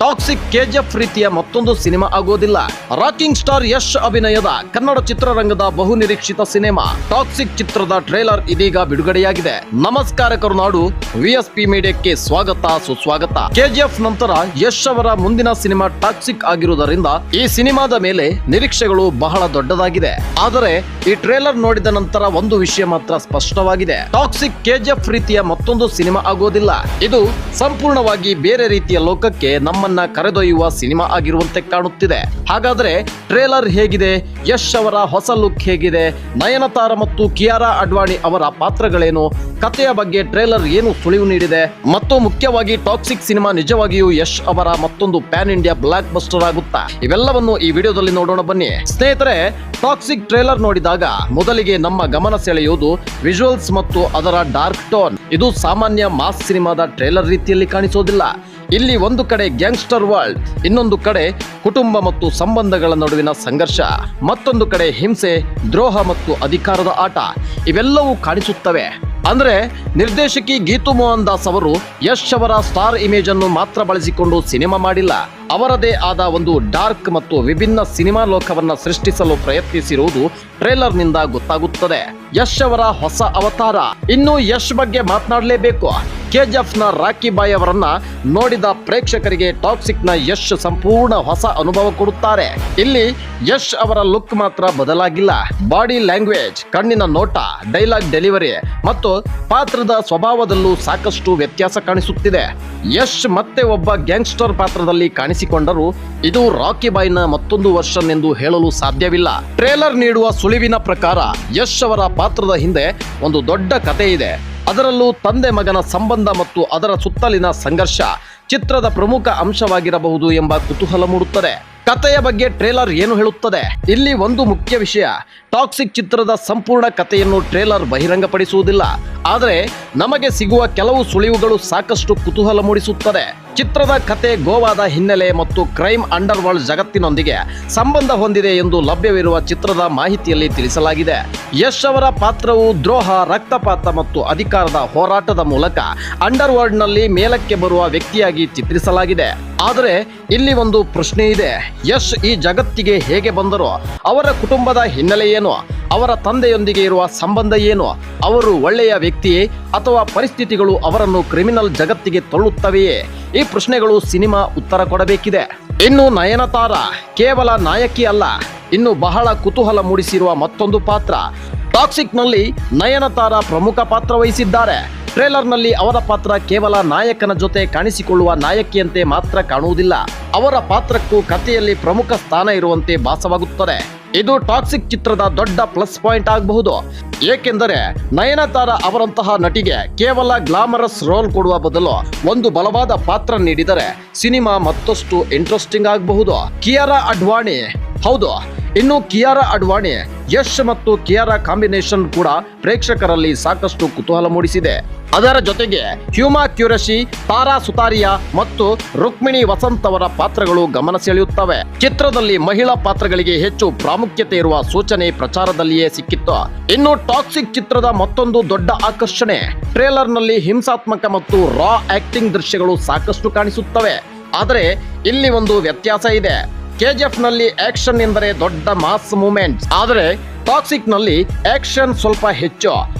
Toxic KGF ರೀತಿಯ ಮತ್ತೊಂದು cinema ಆಗೋದಿಲ್ಲ. ರಾಕಿಂಗ್ ಸ್ಟಾರ್ ಯಶ್ ಅಭಿನಯದ ಕನ್ನಡ ಚಿತ್ರರಂಗದ ಬಹು ನಿರೀಕ್ಷಿತ ಸಿನಿಮಾ ಟಾಕ್ಸಿಕ್ ಚಿತ್ರದ ಟ್ರೇಲರ್ ಇದೀಗ ಬಿಡುಗಡೆಯಾಗಿದೆ. ನಮಸ್ಕಾರ ಕರುನಾಡು, ವಿಎಸ್ಪಿ ಮೀಡಿಯಾಕ್ಕೆ ಸ್ವಾಗತ ಸುಸ್ವಾಗತ. ಕೆಜಿಎಫ್ ನಂತರ ಯಶ್ ಅವರ ಮುಂದಿನ ಸಿನಿಮಾ ಟಾಕ್ಸಿಕ್ ಆಗಿರುವುದರಿಂದ ಈ ಸಿನಿಮಾದ ಮೇಲೆ ನಿರೀಕ್ಷೆಗಳು ಬಹಳ ದೊಡ್ಡದಾಗಿದೆ. ಆದರೆ ಈ ಟ್ರೇಲರ್ ನೋಡಿದ ನಂತರ ಒಂದು ವಿಷಯ ಮಾತ್ರ ಸ್ಪಷ್ಟವಾಗಿದೆ. ಟಾಕ್ಸಿಕ್ ಕೆಜಿಎಫ್ ರೀತಿಯ ಮತ್ತೊಂದು ಸಿನಿಮಾ ಆಗೋದಿಲ್ಲ. ಇದು ಸಂಪೂರ್ಣವಾಗಿ ಬೇರೆ ರೀತಿಯ ಲೋಕಕ್ಕೆ ನಮ್ಮನ್ನ ಕರೆದೊಯ್ಯುವ ಸಿನಿಮಾ ಆಗಿರುವಂತೆ ಕಾಣುತ್ತಿದೆ. ಹಾಗಾದ್ರೆ ಟ್ರೇಲರ್ ಹೇಗಿದೆ, ಯಶ್ ಅವರ ಹೊಸ ಲುಕ್ ಹೇಗಿದೆ, ನಯನತಾರ ಮತ್ತು ಕಿಯಾರಾ ಅಡ್ವಾಣಿ ಅವರ ಪಾತ್ರಗಳೇನು, ಕಥೆಯ ಬಗ್ಗೆ ಟ್ರೇಲರ್ ಏನು ಸುಳಿವು ನೀಡಿದೆ ಮತ್ತು ಮುಖ್ಯವಾಗಿ ಟಾಕ್ಸಿಕ್ ಸಿನಿಮಾ ನಿಜವಾಗಿಯೂ ಯಶ್ ಅವರ ಮತ್ತೊಂದು ಪ್ಯಾನ್ ಇಂಡಿಯಾ ಬ್ಲಾಕ್ ಬಸ್ಟರ್ ಆಗುತ್ತಾ, ಇವೆಲ್ಲವನ್ನು ಈ ವಿಡಿಯೋದಲ್ಲಿ ನೋಡೋಣ ಬನ್ನಿ. ಸ್ನೇಹಿತರೆ, ಟಾಕ್ಸಿಕ್ ಟ್ರೇಲರ್ ನೋಡಿದಾಗ ಮೊದಲಿಗೆ ನಮ್ಮ ಗಮನ ಸೆಳೆಯುವುದು ವಿಜುವಲ್ಸ್ ಮತ್ತು ಅದರ ಡಾರ್ಕ್ ಟೋನ್. ಇದು ಸಾಮಾನ್ಯ ಮಾಸ್ ಸಿನಿಮಾದ ಟ್ರೇಲರ್ ರೀತಿಯಲ್ಲಿ ಕಾಣಿಸೋದಿಲ್ಲ. ಇಲ್ಲಿ ಒಂದು ಕಡೆ ಗ್ಯಾಂಗ್ಸ್ಟರ್ ವರ್ಲ್ಡ್, ಇನ್ನೊಂದು ಕಡೆ ಕುಟುಂಬ ಮತ್ತು ಸಂಬಂಧಗಳ ನಡುವಿನ ಸಂಘರ್ಷ, ಮತ್ತೊಂದು ಕಡೆ ಹಿಂಸೆ, ದ್ರೋಹ ಮತ್ತು ಅಧಿಕಾರದ ಆಟ, ಇವೆಲ್ಲವೂ ಕಾಣಿಸುತ್ತವೆ. ಅಂದ್ರೆ ನಿರ್ದೇಶಕಿ ಗೀತು ಮೋಹನ್ ದಾಸ್ ಅವರು ಯಶ್ ಅವರ ಸ್ಟಾರ್ ಇಮೇಜ್ ಅನ್ನು ಮಾತ್ರ ಬಳಸಿಕೊಂಡು ಸಿನಿಮಾ ಮಾಡಿಲ್ಲ. ಅವರದೇ ಆದ ಒಂದು ಡಾರ್ಕ್ ಮತ್ತು ವಿಭಿನ್ನ ಸಿನಿಮಾ ಲೋಕವನ್ನ ಸೃಷ್ಟಿಸಲು ಪ್ರಯತ್ನಿಸಿರುವುದು ಟ್ರೇಲರ್ ನಿಂದ ಗೊತ್ತಾಗುತ್ತದೆ. ಯಶ್ ಅವರ ಹೊಸ ಅವತಾರ. ಇನ್ನು ಯಶ್ ಬಗ್ಗೆ ಮಾತನಾಡಲೇಬೇಕು. ಕೆಜಿಎಫ್ ನ ರಾಕಿ ಬಾಯ್ ಅವರನ್ನ ನೋಡಿದ ಪ್ರೇಕ್ಷಕರಿಗೆ ಟಾಕ್ಸಿಕ್ ನ ಯಶ್ ಸಂಪೂರ್ಣ ಹೊಸ ಅನುಭವ ಕೊಡುತ್ತಾರೆ. ಇಲ್ಲಿ ಯಶ್ ಅವರ ಲುಕ್ ಮಾತ್ರ ಬದಲಾಗಿಲ್ಲ. ಬಾಡಿ ಲ್ಯಾಂಗ್ವೇಜ್, ಕಣ್ಣಿನ ನೋಟ, ಡೈಲಾಗ್ ಡೆಲಿವರಿ ಮತ್ತು ಪಾತ್ರದ ಸ್ವಭಾವದಲ್ಲೂ ಸಾಕಷ್ಟು ವ್ಯತ್ಯಾಸ ಕಾಣಿಸುತ್ತಿದೆ. ಯಶ್ ಮತ್ತೆ ಒಬ್ಬ ಗ್ಯಾಂಗ್ಸ್ಟರ್ ಪಾತ್ರದಲ್ಲಿ ಕಾಣಿಸಿಕೊಂಡರೂ ಇದು ರಾಕಿ ಬಾಯ್ನ ಮತ್ತೊಂದು ವರ್ಷನ್ ಎಂದು ಹೇಳಲು ಸಾಧ್ಯವಿಲ್ಲ. ಟ್ರೇಲರ್ ನೀಡುವ ಸುಳಿವಿನ ಪ್ರಕಾರ ಯಶ್ ಅವರ ಪಾತ್ರದ ಹಿಂದೆ ಒಂದು ದೊಡ್ಡ ಕಥೆ ಇದೆ. ಅದರಲ್ಲೂ ತಂದೆ ಮಗನ ಸಂಬಂಧ ಮತ್ತು ಅದರ ಸುತ್ತಲಿನ ಸಂಘರ್ಷ ಚಿತ್ರದ ಪ್ರಮುಖ ಅಂಶವಾಗಿರಬಹುದು ಎಂಬ ಕುತೂಹಲ ಮೂಡುತ್ತದೆ. ಕಥೆಯ ಬಗ್ಗೆ ಟ್ರೇಲರ್ ಏನು ಹೇಳುತ್ತದೆ? ಇಲ್ಲಿ ಒಂದು ಮುಖ್ಯ ವಿಷಯ, ಟಾಕ್ಸಿಕ್ ಚಿತ್ರದ ಸಂಪೂರ್ಣ ಕಥೆಯನ್ನು ಟ್ರೇಲರ್ ಬಹಿರಂಗಪಡಿಸುವುದಿಲ್ಲ. ಆದರೆ ನಮಗೆ ಸಿಗುವ ಕೆಲವು ಸುಳಿವುಗಳು ಸಾಕಷ್ಟು ಕುತೂಹಲ ಮೂಡಿಸುತ್ತದೆ. ಚಿತ್ರದ ಕತೆ ಗೋವಾದ ಹಿನ್ನೆಲೆ ಮತ್ತು ಕ್ರೈಮ್ ಅಂಡರ್ ವರ್ಲ್ಡ್ ಜಗತ್ತಿನೊಂದಿಗೆ ಸಂಬಂಧ ಹೊಂದಿದೆ ಎಂದು ಲಭ್ಯವಿರುವ ಚಿತ್ರದ ಮಾಹಿತಿಯಲ್ಲಿ ತಿಳಿಸಲಾಗಿದೆ. ಯಶ್ ಅವರ ಪಾತ್ರವು ದ್ರೋಹ, ರಕ್ತಪಾತ ಮತ್ತು ಅಧಿಕಾರದ ಹೋರಾಟದ ಮೂಲಕ ಅಂಡರ್ ವರ್ಲ್ಡ್ ನಲ್ಲಿ ಮೇಲಕ್ಕೆ ಬರುವ ವ್ಯಕ್ತಿಯಾಗಿ ಚಿತ್ರಿಸಲಾಗಿದೆ. ಆದರೆ ಇಲ್ಲಿ ಒಂದು ಪ್ರಶ್ನೆ ಇದೆ. ಯಶ್ ಈ ಜಗತ್ತಿಗೆ ಹೇಗೆ ಬಂದರು? ಅವರ ಕುಟುಂಬದ ಹಿನ್ನೆಲೆ ಏನು? ಅವರ ತಂದೆಯೊಂದಿಗೆ ಇರುವ ಸಂಬಂಧ ಏನು? ಅವರು ಒಳ್ಳೆಯ ವ್ಯಕ್ತಿಯೇ ಅಥವಾ ಪರಿಸ್ಥಿತಿಗಳು ಅವರನ್ನು ಕ್ರಿಮಿನಲ್ ಜಗತ್ತಿಗೆ ತಳ್ಳುತ್ತವೆಯೇ? ಈ ಪ್ರಶ್ನೆಗಳು ಸಿನಿಮಾ ಉತ್ತರ ಕೊಡಬೇಕಿದೆ. ಇನ್ನು ನಯನತಾರ ಕೇವಲ ನಾಯಕಿ ಅಲ್ಲ, ಇನ್ನು ಬಹಳ ಕುತೂಹಲ ಮೂಡಿಸಿರುವ ಮತ್ತೊಂದು ಪಾತ್ರ. ಟಾಕ್ಸಿಕ್ ನಲ್ಲಿ ನಯನತಾರ ಪ್ರಮುಖ ಪಾತ್ರ ವಹಿಸಿದ್ದಾರೆ. ಟ್ರೇಲರ್ ನಲ್ಲಿ ಅವರ ಪಾತ್ರ ಕೇವಲ ನಾಯಕನ ಜೊತೆ ಕಾಣಿಸಿಕೊಳ್ಳುವ ನಾಯಕಿಯಂತೆ ಮಾತ್ರ ಕಾಣುವುದಿಲ್ಲ. ಅವರ ಪಾತ್ರಕ್ಕೂ ಕಥೆಯಲ್ಲಿ ಪ್ರಮುಖ ಸ್ಥಾನ ಇರುವಂತೆ ಭಾಸವಾಗುತ್ತದೆ. ಇದು ಟಾಕ್ಸಿಕ್ ಚಿತ್ರದ ದೊಡ್ಡ ಪ್ಲಸ್ ಪಾಯಿಂಟ್ ಆಗಬಹುದು. ಏಕೆಂದರೆ ನಯನತಾರ ಅವರಂತಹ ನಟಿಗೆ ಕೇವಲ ಗ್ಲಾಮರಸ್ ರೋಲ್ ಕೊಡುವ ಬದಲು ಒಂದು ಬಲವಾದ ಪಾತ್ರ ನೀಡಿದರೆ ಸಿನಿಮಾ ಮತ್ತಷ್ಟು ಇಂಟ್ರೆಸ್ಟಿಂಗ್ ಆಗಬಹುದು. ಕಿಯಾರಾ ಅಡ್ವಾಣಿ, ಹೌದು, ಇನ್ನು ಕಿಯಾರಾ ಅಡ್ವಾಣಿ, ಯಶ್ ಮತ್ತು ಕಿಯಾರಾ ಕಾಂಬಿನೇಷನ್ ಕೂಡ ಪ್ರೇಕ್ಷಕರಲ್ಲಿ ಸಾಕಷ್ಟು ಕುತೂಹಲ ಮೂಡಿಸಿದೆ. ಅದರ ಜೊತೆಗೆ ಹ್ಯೂಮಾ ಕ್ಯೂರಶಿ, ತಾರಾ ಸುತಾರಿಯಾ ಮತ್ತು ರುಕ್ಮಿಣಿ ವಸಂತ್ ಅವರ ಪಾತ್ರಗಳು ಗಮನ ಸೆಳೆಯುತ್ತವೆ. ಚಿತ್ರದಲ್ಲಿ ಮಹಿಳಾ ಪಾತ್ರಗಳಿಗೆ ಹೆಚ್ಚು ಪ್ರಾಮುಖ್ಯತೆ ಇರುವ ಸೂಚನೆ ಪ್ರಚಾರದಲ್ಲಿಯೇ ಸಿಕ್ಕಿತ್ತು. ಇನ್ನು ಟಾಕ್ಸಿಕ್ ಚಿತ್ರದ ಮತ್ತೊಂದು ದೊಡ್ಡ ಆಕರ್ಷಣೆ, ಟ್ರೇಲರ್ ನಲ್ಲಿ ಹಿಂಸಾತ್ಮಕ ಮತ್ತು ರಾ ಆಕ್ಟಿಂಗ್ ದೃಶ್ಯಗಳು ಸಾಕಷ್ಟು ಕಾಣಿಸುತ್ತವೆ. ಆದರೆ ಇಲ್ಲಿ ಒಂದು ವ್ಯತ್ಯಾಸ ಇದೆ. ಕೆಜಿಎಫ್ ನಲ್ಲಿ ಆಕ್ಷನ್ ಎಂದರೆ ದೊಡ್ಡ ಮಾಸ್ ಮೂವ್ಮೆಂಟ್ಸ್, ಆದರೆ ಟಾಕ್ಸಿಕ್ ನಲ್ಲಿ ಆಕ್ಷನ್ ಸ್ವಲ್ಪ ಹೆಚ್ಚು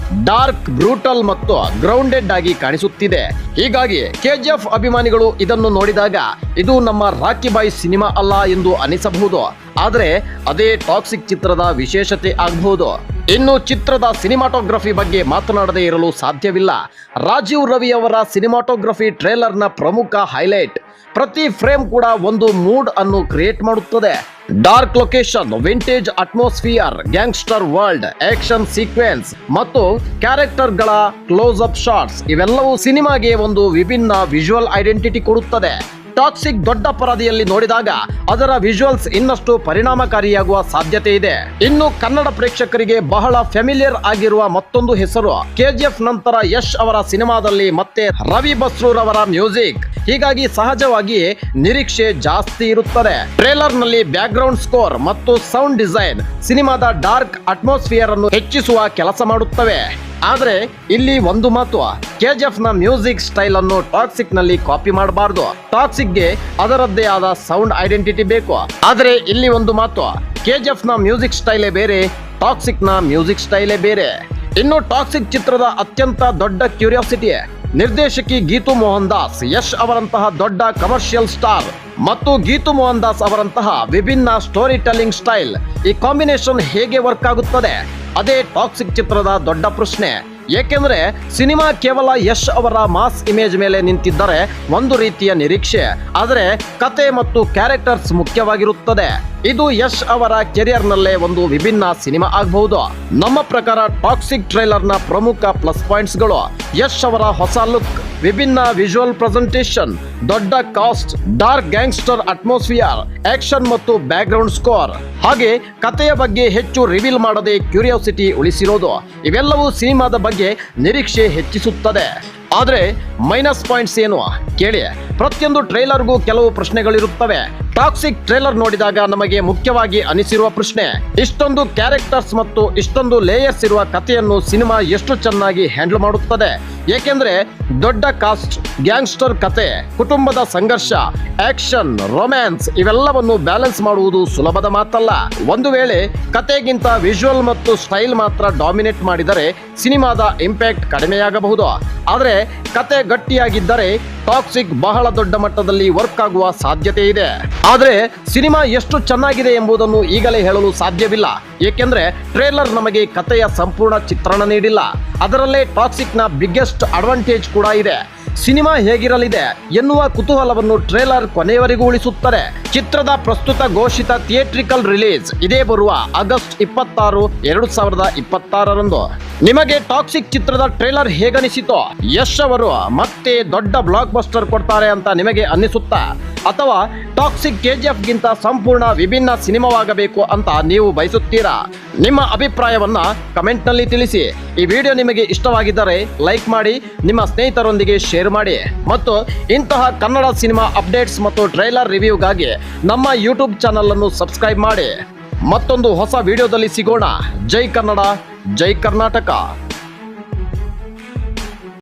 ಡಾರ್ಕ್, ಬ್ರೂಟಲ್ ಮತ್ತು ಗ್ರೌಂಡೆಡ್ ಆಗಿ ಕಾಣಿಸುತ್ತಿದೆ. ಹೀಗಾಗಿ ಕೆಜಿಎಫ್ ಅಭಿಮಾನಿಗಳು ಇದನ್ನು ನೋಡಿದಾಗ ಇದು ನಮ್ಮ ರಾಕಿ ಬಾಯ್ ಸಿನಿಮಾ ಅಲ್ಲ ಎಂದು ಅನಿಸಬಹುದು. ಆದರೆ ಅದೇ ಟಾಕ್ಸಿಕ್ ಚಿತ್ರದ ವಿಶೇಷತೆ ಆಗಬಹುದು. ಇನ್ನು ಚಿತ್ರದ ಸಿನಿಮಾಟೋಗ್ರಫಿ ಬಗ್ಗೆ ಮಾತನಾಡದೇ ಇರಲು ಸಾಧ್ಯವಿಲ್ಲ. ರಾಜೀವ್ ರವಿ ಅವರ ಸಿನಿಮಾಟೋಗ್ರಫಿ ಟ್ರೇಲರ್ನ ಪ್ರಮುಖ ಹೈಲೈಟ್. ಪ್ರತಿ ಫ್ರೇಮ್ ಕೂಡ ಒಂದು ಮೂಡ್ ಅನ್ನು ಕ್ರಿಯೇಟ್ ಮಾಡುತ್ತದೆ. Dark location, vintage atmosphere, gangster world, action sequence ಮತ್ತು ಕ್ಯಾರೆಕ್ಟರ್ಗಳ ಕ್ಲೋಸ್ ಅಪ್ ಶಾಟ್ಸ್, ಇವೆಲ್ಲವೂ ಸಿನಿಮಾಗೆ ಒಂದು ವಿಭಿನ್ನ ವಿಜುವಲ್ ಐಡೆಂಟಿಟಿ ಕೊಡುತ್ತದೆ. ಟಾಕ್ಸಿಕ್ ದೊಡ್ಡ ಪರದೆಯಲ್ಲಿ ನೋಡಿದಾಗ ಅದರ ವಿಜುವಲ್ಸ್ ಇನ್ನಷ್ಟು ಪರಿಣಾಮಕಾರಿಯಾಗುವ ಸಾಧ್ಯತೆ ಇದೆ. ಇನ್ನು ಕನ್ನಡ ಪ್ರೇಕ್ಷಕರಿಗೆ ಬಹಳ ಫ್ಯಾಮಿಲಿಯರ್ ಆಗಿರುವ ಮತ್ತೊಂದು ಹೆಸರು. ಕೆಜಿಎಫ್ ನಂತರ ಯಶ್ ಅವರ ಸಿನಿಮಾದಲ್ಲಿ ಮತ್ತೆ ರವಿ ಬಸ್ರೂರ್ ಅವರ ಮ್ಯೂಸಿಕ್. ಹೀಗಾಗಿ ಸಹಜವಾಗಿ ನಿರೀಕ್ಷೆ ಜಾಸ್ತಿ ಇರುತ್ತದೆ. ಟ್ರೇಲರ್ ನಲ್ಲಿ ಬ್ಯಾಕ್ ಗ್ರೌಂಡ್ ಸ್ಕೋರ್ ಮತ್ತು ಸೌಂಡ್ ಡಿಸೈನ್ ಸಿನಿಮಾದ ಡಾರ್ಕ್ ಅಟ್ಮಾಸ್ಫಿಯರ್ ಅನ್ನು ಹೆಚ್ಚಿಸುವ ಕೆಲಸ ಮಾಡುತ್ತವೆ. ಆದ್ರೆ ಇಲ್ಲಿ ಒಂದು ಮಾತು, ಕೆಜಿಎಫ್ ನ ಮ್ಯೂಸಿಕ್ ಸ್ಟೈಲ್ ಅನ್ನು ಟಾಕ್ಸಿಕ್ ನಲ್ಲಿ ಕಾಪಿ ಮಾಡಬಾರ್ದು. ಟಾಕ್ಸಿಕ್ ಗೆ ಅದರದ್ದೇ ಆದ ಸೌಂಡ್ ಐಡೆಂಟಿಟಿ ಬೇಕು. ಆದ್ರೆ ಇಲ್ಲಿ ಒಂದು ಮಾತು, ಕೆಜಿಎಫ್ ನ ಮ್ಯೂಸಿಕ್ ಸ್ಟೈಲೇ ಬೇರೆ, ಟಾಕ್ಸಿಕ್ ನ ಮ್ಯೂಸಿಕ್ ಸ್ಟೈಲೇ ಬೇರೆ. ಇನ್ನು ಟಾಕ್ಸಿಕ್ ಚಿತ್ರದ ಅತ್ಯಂತ ದೊಡ್ಡ ಕ್ಯೂರಿಯಾಸಿಟಿ ನಿರ್ದೇಶಕಿ ಗೀತು ಮೋಹನ್ ದಾಸ್, ಯಶ್ ಅವರಂತಹ ದೊಡ್ಡ ಕಮರ್ಷಿಯಲ್ ಸ್ಟಾರ್ ಮತ್ತು ಗೀತು ಮೋಹನ್ ದಾಸ್ ಅವರಂತಹ ವಿಭಿನ್ನ ಸ್ಟೋರಿ ಟೆಲ್ಲಿಂಗ್ ಸ್ಟೈಲ್, ಈ ಕಾಂಬಿನೇಷನ್ ಹೇಗೆ ವರ್ಕ್ ಆಗುತ್ತದೆ? ಅದೇ ಟಾಕ್ಸಿಕ್ ಚಿತ್ರದ ದೊಡ್ಡ ಪ್ರಶ್ನೆ. ಏಕೆಂದ್ರೆ ಸಿನಿಮಾ ಕೇವಲ ಯಶ್ ಅವರ ಮಾಸ್ ಇಮೇಜ್ ಮೇಲೆ ನಿಂತಿದ್ದರೆ ಒಂದು ರೀತಿಯ ನಿರೀಕ್ಷೆ, ಆದರೆ ಕತೆ ಮತ್ತು ಕ್ಯಾರೆಕ್ಟರ್ಸ್ ಮುಖ್ಯವಾಗಿರುತ್ತದೆ. ಇದು ಯಶ್ ಅವರ ಕೆರಿಯರ್ ನಲ್ಲೇ ಒಂದು ವಿಭಿನ್ನ ಸಿನಿಮಾ ಆಗಬಹುದು. ನಮ್ಮ ಪ್ರಕಾರ ಟಾಕ್ಸಿಕ್ ಟ್ರೈಲರ್ ನ ಪ್ರಮುಖ ಪ್ಲಸ್ ಪಾಯಿಂಟ್ಸ್ ಗಳು: ಯಶ್ ಅವರ ಹೊಸ ಲುಕ್, ವಿಭಿನ್ನ ವಿಜುವಲ್ ಪ್ರೆಸೆಂಟೇಷನ್, ದೊಡ್ಡ cost, dark gangster atmosphere, action ಮತ್ತು ಬ್ಯಾಕ್ ಗ್ರೌಂಡ್ ಸ್ಕೋರ್. ಹಾಗೆ ಕಥೆಯ ಬಗ್ಗೆ ಹೆಚ್ಚು ರಿವೀಲ್ ಮಾಡದೆ ಕ್ಯೂರಿಯಾಸಿಟಿ ಉಳಿಸಿರೋದು, ಇವೆಲ್ಲವೂ ಸಿನಿಮಾದ ಬಗ್ಗೆ ನಿರೀಕ್ಷೆ ಹೆಚ್ಚಿಸುತ್ತದೆ. ಆದ್ರೆ ಮೈನಸ್ ಪಾಯಿಂಟ್ಸ್ ಏನು ಕೇಳಿ. ಪ್ರತಿಯೊಂದು ಟ್ರೈಲರ್ಗೂ ಕೆಲವು ಪ್ರಶ್ನೆಗಳಿರುತ್ತವೆ. ಟಾಕ್ಸಿಕ್ ಟ್ರೈಲರ್ ನೋಡಿದಾಗ ನಮಗೆ ಮುಖ್ಯವಾಗಿ ಅನಿಸಿರುವ ಪ್ರಶ್ನೆ, ಇಷ್ಟೊಂದು ಕ್ಯಾರೆಕ್ಟರ್ಸ್ ಮತ್ತು ಇಷ್ಟೊಂದು ಲೇಯರ್ಸ್ ಇರುವ ಕಥೆಯನ್ನು ಸಿನಿಮಾ ಎಷ್ಟು ಚೆನ್ನಾಗಿ ಹ್ಯಾಂಡಲ್ ಮಾಡುತ್ತದೆ? ಏಕೆಂದ್ರೆ ದೊಡ್ಡ ಕಾಸ್ಟ್, ಗ್ಯಾಂಗ್ಸ್ಟರ್ ಕತೆ, ಕುಟುಂಬದ ಸಂಘರ್ಷ, ಆಕ್ಷನ್, ರೊಮ್ಯಾನ್ಸ್ ಇವೆಲ್ಲವನ್ನು ಬ್ಯಾಲೆನ್ಸ್ ಮಾಡುವುದು ಸುಲಭದ ಮಾತಲ್ಲ. ಒಂದು ವೇಳೆ ಕತೆಗಿಂತ ವಿಜುವಲ್ ಮತ್ತು ಸ್ಟೈಲ್ ಮಾತ್ರ ಡಾಮಿನೇಟ್ ಮಾಡಿದರೆ ಸಿನಿಮಾದ ಇಂಪ್ಯಾಕ್ಟ್ ಕಡಿಮೆಯಾಗಬಹುದು. ಆದರೆ ಕತೆ ಗಟ್ಟಿಯಾಗಿದ್ದರೆ ಟಾಕ್ಸಿಕ್ ಬಹಳ ದೊಡ್ಡ ಮಟ್ಟದಲ್ಲಿ ವರ್ಕ್ ಆಗುವ ಸಾಧ್ಯತೆ ಇದೆ. ಆದರೆ ಸಿನಿಮಾ ಎಷ್ಟು ಚೆನ್ನಾಗಿದೆ ಎಂಬುದನ್ನು ಈಗಲೇ ಹೇಳಲು ಸಾಧ್ಯವಿಲ್ಲ. ಏಕೆಂದ್ರೆ ಟ್ರೇಲರ್ ನಮಗೆ ಕಥೆಯ ಸಂಪೂರ್ಣ ಚಿತ್ರಣ ನೀಡಿಲ್ಲ. ಅದರಲ್ಲೇ ಟಾಕ್ಸಿಕ್ ನ ಬಿಗ್ಗೆಸ್ಟ್ ಅಡ್ವಾಂಟೇಜ್ ಕೂಡ ಇದೆ. ಸಿನಿಮಾ ಹೇಗಿರಲಿದೆ ಎನ್ನುವ ಕುತೂಹಲವನ್ನು ಟ್ರೇಲರ್ ಕೊನೆಯವರೆಗೂ ಉಳಿಸುತ್ತಾರೆ. ಚಿತ್ರದ ಪ್ರಸ್ತುತ ಘೋಷಿತ ಥಿಯೇಟ್ರಿಕಲ್ ರಿಲೀಸ್ ಇದೇ ಬರುವ ಆಗಸ್ಟ್ 26, 2026ರಂದು. ನಿಮಗೆ ಟಾಕ್ಸಿಕ್ ಚಿತ್ರದ ಟ್ರೇಲರ್ ಹೇಗನಿಸಿತೋ? ಯಶ್ ಅವರು ಮತ್ತೆ ದೊಡ್ಡ ಬ್ಲಾಕ್ ಬಸ್ಟರ್ ಕೊಡ್ತಾರೆ ಅಂತ ನಿಮಗೆ ಅನ್ನಿಸುತ್ತಾ? ಅಥವಾ ಟಾಕ್ಸಿಕ್ ಕೆಜಿಎಫ್ ಗಿಂತ ಸಂಪೂರ್ಣ ವಿಭಿನ್ನ ಸಿನಿಮಾವಾಗಬೇಕು ಅಂತ ನೀವು ಬಯಸುತ್ತೀರಾ? ನಿಮ್ಮ ಅಭಿಪ್ರಾಯವನ್ನ ಕಮೆಂಟ್ ನಲ್ಲಿ ತಿಳಿಸಿ. ಈ ವಿಡಿಯೋ ನಿಮಗೆ ಇಷ್ಟವಾಗಿದ್ದರೆ ಲೈಕ್ ಮಾಡಿ, ನಿಮ್ಮ ಸ್ನೇಹಿತರೊಂದಿಗೆ ಶೇರ್ ಮಾಡಿ ಮತ್ತು ಇಂತಹ ಕನ್ನಡ ಸಿನಿಮಾ ಅಪ್ಡೇಟ್ಸ್ ಮತ್ತು ಟ್ರೈಲರ್ ರಿವ್ಯೂಗಾಗಿ ನಮ್ಮ ಯೂಟ್ಯೂಬ್ ಚಾನಲ್ ಅನ್ನು ಸಬ್ಸ್ಕ್ರೈಬ್ ಮಾಡಿ. ಮತ್ತೊಂದು ಹೊಸ ವಿಡಿಯೋದಲ್ಲಿ ಸಿಗೋಣ. ಜೈ ಕನ್ನಡ, ಜೈ ಕರ್ನಾಟಕ.